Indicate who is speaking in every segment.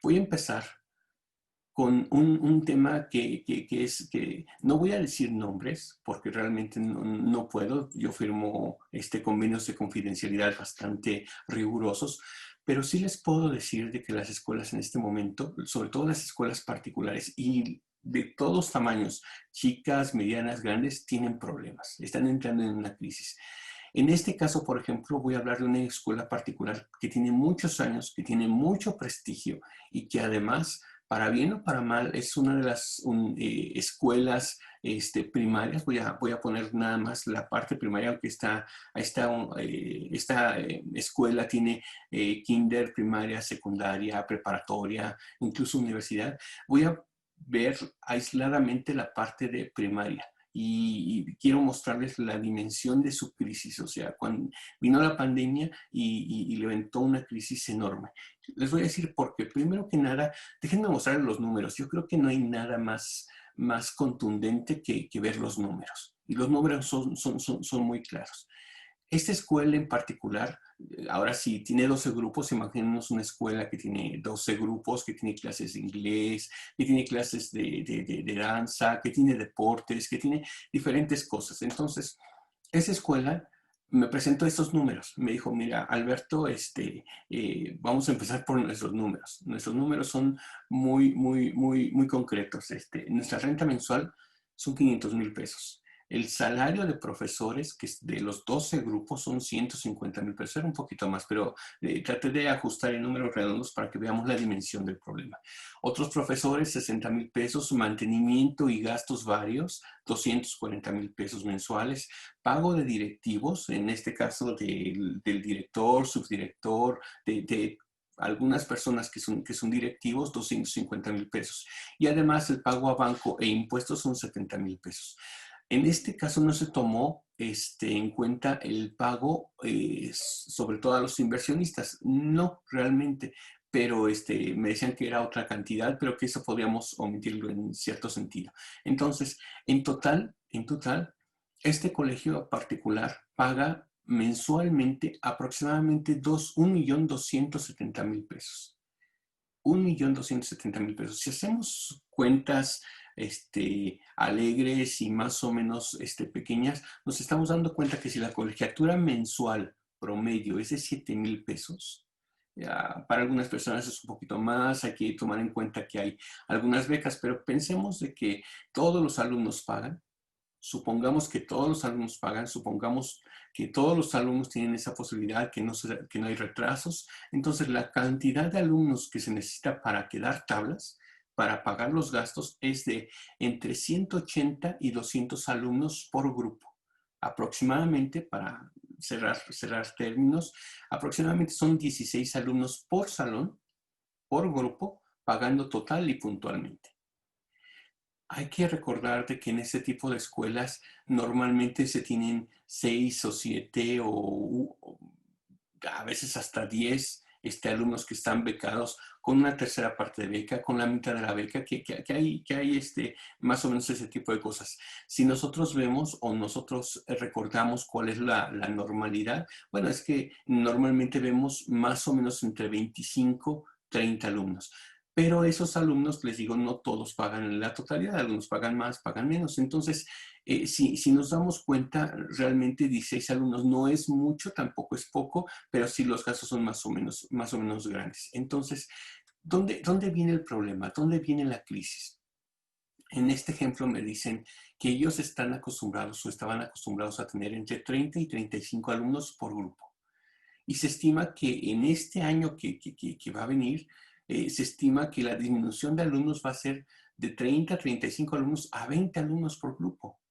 Speaker 1: Voy a empezar con un tema que es que no voy a decir nombres porque realmente no puedo. Yo firmo convenios de confidencialidad bastante rigurosos, pero sí les puedo decir de que las escuelas en este momento, sobre todo las escuelas particulares y de todos tamaños, chicas, medianas, grandes, tienen problemas, están entrando en una crisis. En este caso, por ejemplo, voy a hablar de una escuela particular que tiene muchos años, que tiene mucho prestigio y que además, para bien o para mal, es una de las escuelas primarias. Voy a poner nada más la parte primaria, aunque esta escuela tiene kinder, primaria, secundaria, preparatoria, incluso universidad. Voy a ver aisladamente la parte de primaria. Y quiero mostrarles la dimensión de su crisis. O sea, cuando vino la pandemia y levantó una crisis enorme. Les voy a decir porque, primero que nada, déjenme mostrarles los números. Yo creo que no hay nada más contundente que ver los números. Y los números son muy claros. Esta escuela en particular, ahora sí, tiene 12 grupos. Imaginemos una escuela que tiene 12 grupos, que tiene clases de inglés, que tiene clases de danza, que tiene deportes, que tiene diferentes cosas. Entonces, esa escuela me presentó estos números. Me dijo, mira, Alberto, vamos a empezar por nuestros números. Nuestros números son muy concretos. Nuestra renta mensual son 500,000 pesos. El salario de profesores, que es de los 12 grupos, son 150,000 pesos. Era un poquito más, pero traté de ajustar en números redondos para que veamos la dimensión del problema. Otros profesores, 60,000 pesos. Mantenimiento y gastos varios, 240,000 pesos mensuales. Pago de directivos, en este caso del director, subdirector, de algunas personas que son directivos, 250,000 pesos. Y además el pago a banco e impuestos son 70,000 pesos. En este caso no se tomó en cuenta el pago sobre todo a los inversionistas. No, realmente, pero me decían que era otra cantidad, pero que eso podríamos omitirlo en cierto sentido. Entonces, en total, este colegio particular paga mensualmente aproximadamente 1,270,000 pesos. 1,270,000 pesos. Si hacemos cuentas alegres y más o menos pequeñas, nos estamos dando cuenta que si la colegiatura mensual promedio es de 7,000 pesos, ya, para algunas personas es un poquito más. Hay que tomar en cuenta que hay algunas becas, pero pensemos de que todos los alumnos pagan. Supongamos que todos los alumnos pagan, supongamos que todos los alumnos tienen esa posibilidad, que no hay retrasos. Entonces, la cantidad de alumnos que se necesita para quedar tablas, para pagar los gastos, es de entre 180 y 200 alumnos por grupo. Aproximadamente, para cerrar términos, aproximadamente son 16 alumnos por salón, por grupo, pagando total y puntualmente. Hay que recordarte que en ese tipo de escuelas normalmente se tienen 6 o 7 o a veces hasta 10 alumnos que están becados con una tercera parte de beca, con la mitad de la beca, que hay más o menos ese tipo de cosas. Si nosotros vemos o nosotros recordamos cuál es la normalidad, bueno, es que normalmente vemos más o menos entre 25, 30 alumnos. Pero esos alumnos, les digo, no todos pagan en la totalidad, algunos pagan más, pagan menos. Entonces, si nos damos cuenta, realmente 16 alumnos no es mucho, tampoco es poco, pero sí los gastos son más o menos grandes. Entonces, ¿dónde viene el problema? ¿Dónde viene la crisis? En este ejemplo me dicen que ellos están acostumbrados o estaban acostumbrados a tener entre 30 y 35 alumnos por grupo. Y se estima que en este año que va a venir, se estima que la disminución de alumnos va a ser de 30 a 35 alumnos a 20 alumnos por grupo,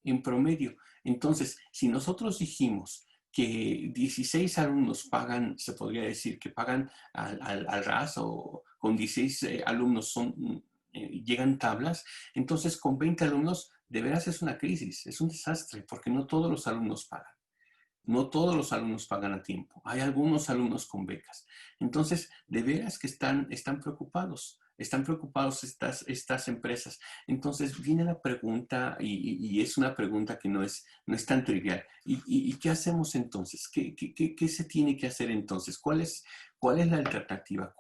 Speaker 1: en promedio. Entonces, si nosotros dijimos que 16 alumnos pagan, se podría decir que pagan al ras, o con 16 alumnos llegan tablas, entonces con 20 alumnos de veras es una crisis, es un desastre, porque no todos los alumnos pagan. No todos los alumnos pagan a tiempo. Hay algunos alumnos con becas. Entonces, de veras que están preocupados. Están preocupados estas empresas. Entonces, viene la pregunta, y es una pregunta que no es tan trivial. ¿Y qué hacemos entonces? ¿Qué se tiene que hacer entonces? ¿Cuál es la alternativa?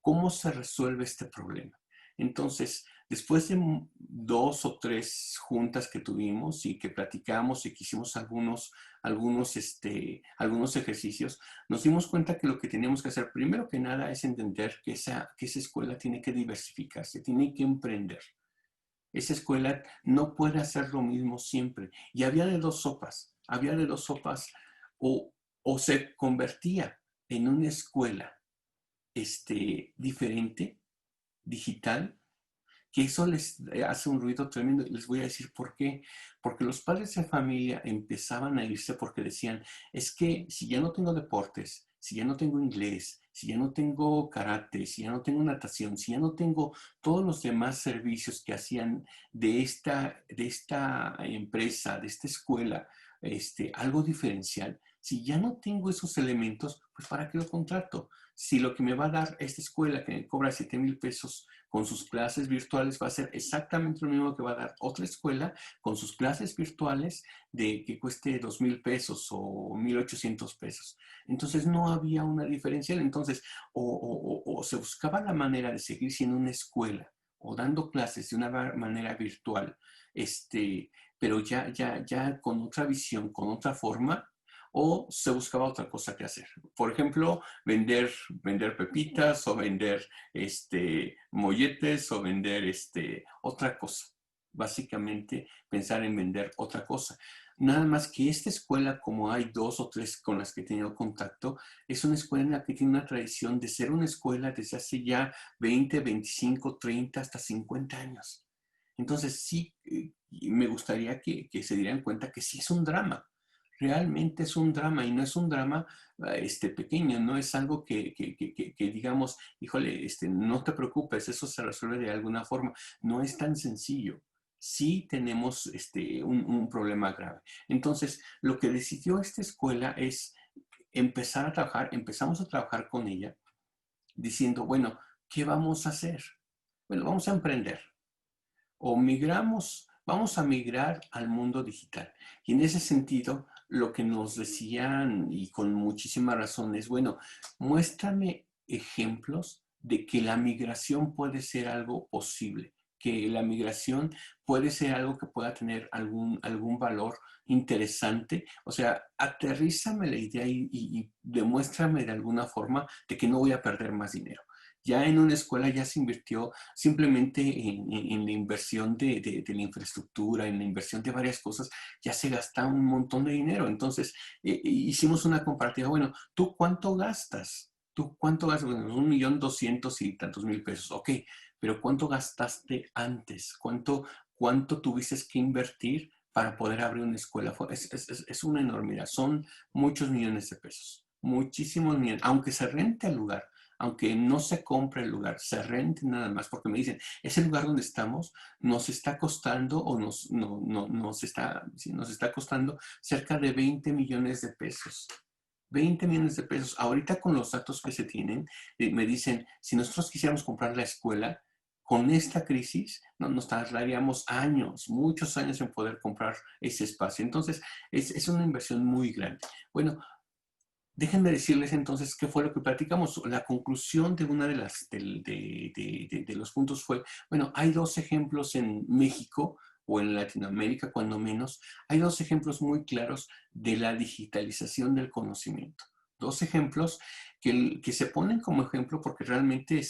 Speaker 1: ¿Cómo se resuelve este problema? Entonces, después de 2 o 3 juntas que tuvimos y que platicamos y que hicimos algunos ejercicios, nos dimos cuenta que lo que teníamos que hacer primero que nada es entender que esa escuela tiene que diversificarse, tiene que emprender. Esa escuela no puede hacer lo mismo siempre. Y había de dos sopas, o, o se convertía en una escuela diferente, digital, que eso les hace un ruido tremendo. Les voy a decir por qué. Porque los padres de familia empezaban a irse porque decían, es que si ya no tengo deportes, si ya no tengo inglés, si ya no tengo karate, si ya no tengo natación, si ya no tengo todos los demás servicios que hacían de esta empresa, de esta escuela, algo diferencial, si ya no tengo esos elementos, pues ¿para qué lo contrato? Si lo que me va a dar esta escuela que me cobra 7,000 pesos con sus clases virtuales va a ser exactamente lo mismo que va a dar otra escuela con sus clases virtuales de que cueste 2,000 pesos o 1,800 pesos. Entonces no había una diferencial. Entonces, o se buscaba la manera de seguir siendo una escuela o dando clases de una manera virtual, pero ya con otra visión, con otra forma, o se buscaba otra cosa que hacer. Por ejemplo, vender pepitas o vender molletes o vender otra cosa. Básicamente pensar en vender otra cosa. Nada más que esta escuela, como hay 2 o 3 con las que he tenido contacto, es una escuela en la que tiene una tradición de ser una escuela desde hace ya 20, 25, 30, hasta 50 años. Entonces sí, me gustaría que se dieran cuenta que sí es un drama. Realmente es un drama y no es un drama pequeño, no es algo que digamos, híjole, no te preocupes, eso se resuelve de alguna forma. No es tan sencillo. Sí tenemos un problema grave. Entonces, lo que decidió esta escuela es empezar a trabajar, empezamos a trabajar con ella diciendo, bueno, ¿qué vamos a hacer? Bueno, vamos a emprender o migramos, vamos a migrar al mundo digital. Y en ese sentido, lo que nos decían, y con muchísima razón, es, bueno, muéstrame ejemplos de que la migración puede ser algo posible, que la migración puede ser algo que pueda tener algún valor interesante. O sea, aterrízame la idea y demuéstrame de alguna forma de que no voy a perder más dinero. Ya en una escuela ya se invirtió simplemente en la inversión de la infraestructura, en la inversión de varias cosas, ya se gasta un montón de dinero. Entonces, hicimos una comparativa. Bueno, ¿tú cuánto gastas? ¿Tú cuánto gastas? Bueno, 1,200,000 y tantos mil pesos. Ok, pero ¿cuánto gastaste antes? ¿Cuánto tuviste que invertir para poder abrir una escuela? Es una enormidad. Son muchos millones de pesos. Muchísimos millones. Aunque se rente el lugar, aunque no se compre el lugar, se rente nada más, porque me dicen, ese lugar donde estamos nos está costando o sí, nos está costando cerca de 20 millones de pesos. 20 millones de pesos. Ahorita con los datos que se tienen, me dicen, si nosotros quisiéramos comprar la escuela, con esta crisis nos tardaríamos años, muchos años en poder comprar ese espacio. Entonces, es una inversión muy grande. Bueno, déjenme decirles entonces qué fue lo que platicamos. La conclusión de una de los puntos fue, bueno, hay 2 ejemplos en México o en Latinoamérica, cuando menos, hay 2 ejemplos muy claros de la digitalización del conocimiento. 2 ejemplos que se ponen como ejemplo porque realmente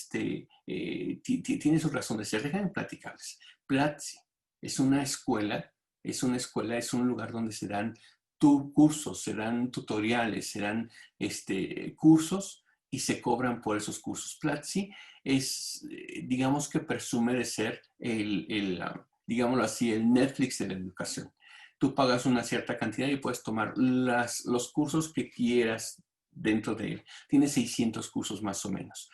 Speaker 1: tiene su razón de ser. Déjenme platicarles. Platzi es una escuela, es un lugar donde se dan cursos, serán tutoriales, serán cursos y se cobran por esos cursos. Platzi es, digamos que presume de ser digámoslo así, el Netflix de la educación. Tú pagas una cierta cantidad y puedes tomar los cursos que quieras dentro de él. Tiene 600 cursos más o menos.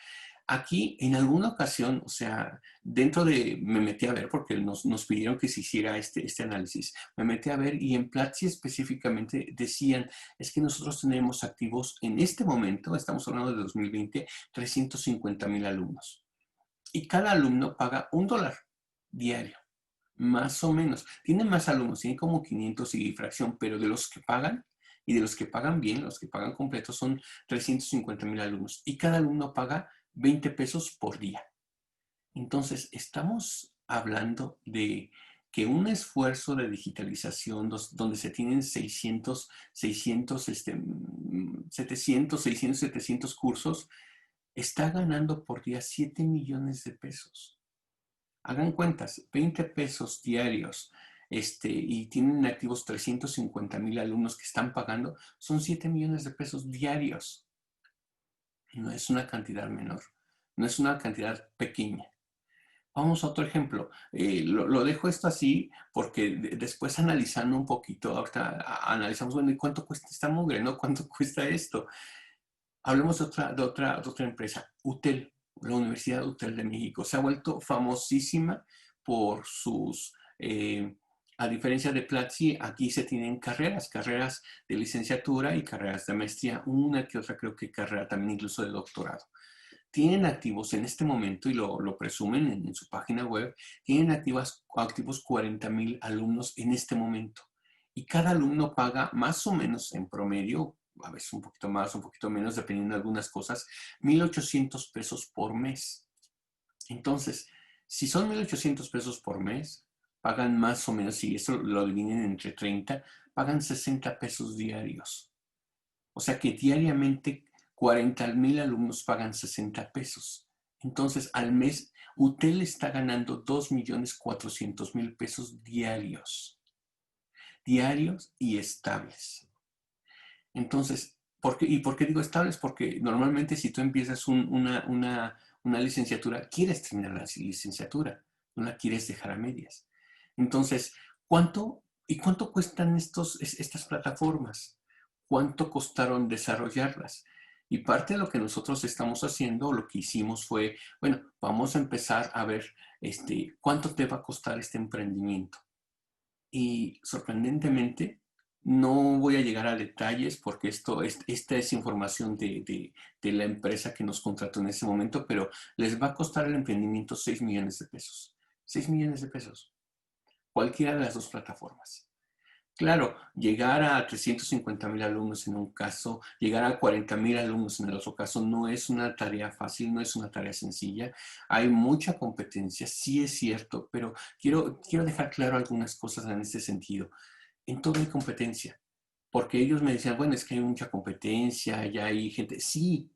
Speaker 1: Aquí, en alguna ocasión, o sea, me metí a ver porque nos pidieron que se hiciera este análisis. Me metí a ver y en Platzi específicamente decían, es que nosotros tenemos activos en este momento, estamos hablando de 2020, 350,000 alumnos. Y cada alumno paga $1 diario, más o menos. Tiene más alumnos, tiene como 500 y fracción, pero de los que pagan, y de los que pagan bien, los que pagan completo, son 350,000 alumnos. Y cada alumno paga 20 pesos por día. Entonces, estamos hablando de que un esfuerzo de digitalización donde se tienen 700, 600, 700 cursos, está ganando por día 7 millones de pesos. Hagan cuentas, 20 pesos diarios, y tienen activos 350,000 alumnos que están pagando, son 7 millones de pesos diarios. No es una cantidad menor, no es una cantidad pequeña. Vamos a otro ejemplo. Lo dejo esto así porque después analizando un poquito, ahorita analizamos, bueno, ¿y cuánto cuesta esta mugre, no? ¿Cuánto cuesta esto? Hablemos de otra empresa, UTEL, la Universidad UTEL de México. Se ha vuelto famosísima por sus, a diferencia de Platzi, aquí se tienen carreras de licenciatura y carreras de maestría, una que otra creo que carrera también incluso de doctorado. Tienen activos en este momento, y lo presumen en su página web, tienen activos 40,000 alumnos en este momento. Y cada alumno paga más o menos en promedio, a veces un poquito más, un poquito menos, dependiendo de algunas cosas, 1,800 pesos por mes. Entonces, si son 1,800 pesos por mes, pagan más o menos, si eso lo dividen entre 30, pagan 60 pesos diarios. O sea que diariamente 40,000 alumnos pagan 60 pesos. Entonces, al mes, UTEL está ganando 2,400,000 pesos diarios. Diarios y estables. Entonces, ¿y por qué digo estables? Porque normalmente si tú empiezas una licenciatura, quieres terminar la licenciatura, no la quieres dejar a medias. Entonces, ¿cuánto cuestan estas plataformas? ¿Cuánto costaron desarrollarlas? Y parte de lo que nosotros estamos haciendo, lo que hicimos fue, bueno, vamos a empezar a ver cuánto te va a costar este emprendimiento. Y sorprendentemente, no voy a llegar a detalles porque esta es información de la empresa que nos contrató en ese momento, pero les va a costar el emprendimiento 6 millones de pesos. 6 millones de pesos. Cualquiera de las dos plataformas. Claro, llegar a 350,000 alumnos en un caso, llegar a 40,000 alumnos en el otro caso, no es una tarea fácil, no es una tarea sencilla. Hay mucha competencia, sí es cierto, pero quiero dejar claro algunas cosas en este sentido. En todo hay competencia, porque ellos me decían, bueno, es que hay mucha competencia, ya hay gente. Sí,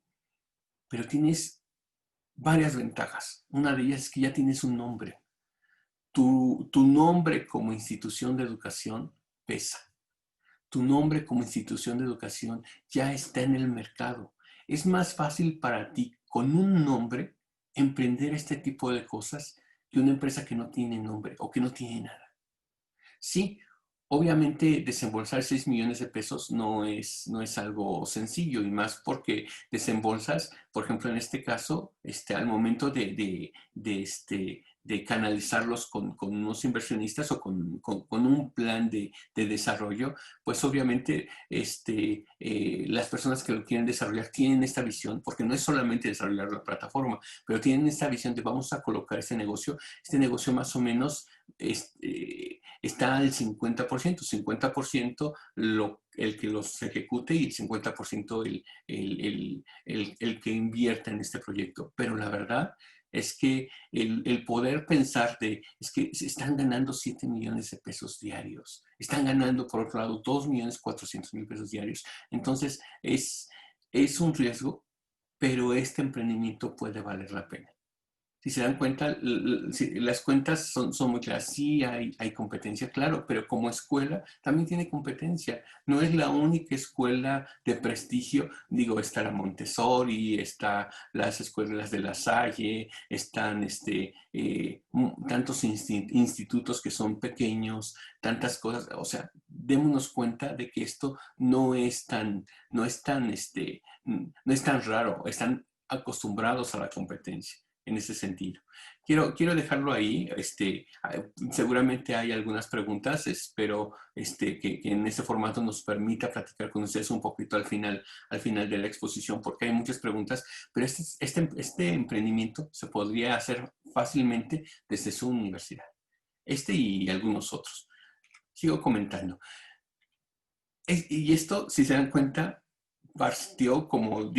Speaker 1: pero tienes varias ventajas. Una de ellas es que ya tienes un nombre. Tu nombre como institución de educación pesa. Tu nombre como institución de educación ya está en el mercado. Es más fácil para ti con un nombre emprender este tipo de cosas que una empresa que no tiene nombre o que no tiene nada. Sí, obviamente desembolsar 6 millones de pesos no es algo sencillo, y más porque desembolsas, por ejemplo, en este caso, al momento de canalizarlos con unos inversionistas o con un plan de desarrollo, pues obviamente las personas que lo quieren desarrollar tienen esta visión, porque no es solamente desarrollar la plataforma, pero tienen esta visión de vamos a colocar este negocio más o menos está al 50%, 50% el que los ejecute y el 50% el que invierta en este proyecto. Pero la verdad es que el poder pensar es que se están ganando 7 millones de pesos diarios, están ganando por otro lado 2,400,000 pesos diarios. Entonces es un riesgo, pero este emprendimiento puede valer la pena. Si se dan cuenta, las cuentas son muy claras. Sí hay competencia, claro, pero como escuela también tiene competencia. No es la única escuela de prestigio. Digo, está la Montessori, está las escuelas de La Salle, están tantos institutos que son pequeños, tantas cosas. O sea, démonos cuenta de que esto no es tan raro. Están acostumbrados a la competencia en ese sentido. Quiero dejarlo ahí. Seguramente hay algunas preguntas. Espero que en este formato nos permita platicar con ustedes un poquito al final de la exposición, porque hay muchas preguntas, pero este emprendimiento se podría hacer fácilmente desde su universidad. Y algunos otros. Sigo comentando. Y esto, si se dan cuenta, partió como